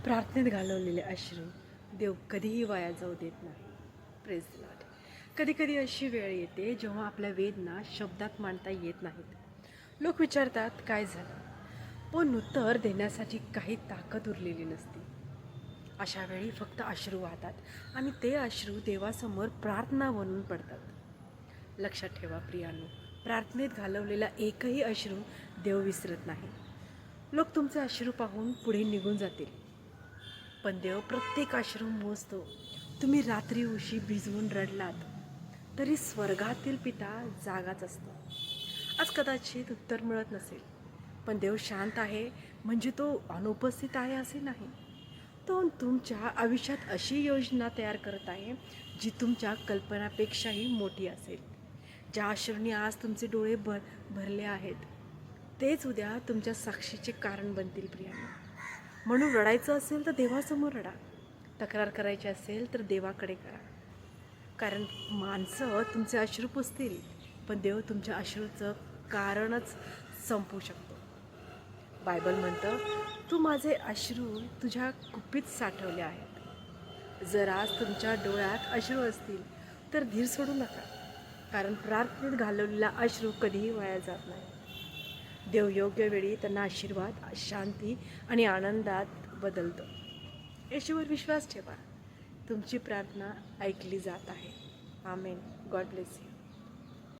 प्रार्थनेत घालवलेले अश्रू देव कधीही वाया जाऊ देत नाही. Praise the Lord. कधी कधी अशी वेळ येते जेव्हा आपल्या वेदना शब्दात मांडता येत नाहीत. लोक विचारतात काय झालं, पण उत्तर देण्यासाठी काही ताकद उरलेली नसते. अशा वेळी फक्त अश्रू वाहतात आणि ते अश्रू देवासमोर प्रार्थना बनून पडतात. लक्षात ठेवा प्रियांनो, प्रार्थनेत घालवलेला एकही अश्रू देव विसरत नाही. लोक तुमचे अश्रू पाहून पुढे निघून जातील, पण देव प्रत्येक अश्रू मोजतो. तुम्ही रात्री उशी भिजवून रडलात तरी स्वर्गातील पिता जागाच असतो. आज कदाचित उत्तर मिळत नसेल, पण देव शांत आहे म्हणजे तो अनुपस्थित आहे असे नाही. तो तुमच्या आयुष्यात अशी योजना तयार करत आहे जी तुमच्या कल्पनापेक्षाही मोठी असेल. ज्या अश्रूंनी आज तुमचे डोळे भरले आहेत तेच उद्या तुमच्या साक्षीचे कारण बनतील प्रियांनो. म्हणून रडायचं असेल तर देवासमोर रडा, तक्रार करायची असेल तर देवाकडे करा. कारण माणसं तुमचे अश्रू पुसतील, पण देव तुमच्या अश्रूचं कारणच संपवू शकतो. बायबल म्हणतं, तू माझे अश्रू तुझ्या कुप्पीत साठवले आहेत. जर आज तुमच्या डोळ्यात अश्रू असतील तर धीर सोडू नका, कारण प्रार्थनेत घालवलेला अश्रू कधीही वाया जात नाही. देव योग्य वेळी त्यांना आशीर्वाद, शांती आणि आनंदात बदलतो. येशूवर विश्वास ठेवा, तुमची प्रार्थना ऐकली जात आहे. आमेन. God bless you.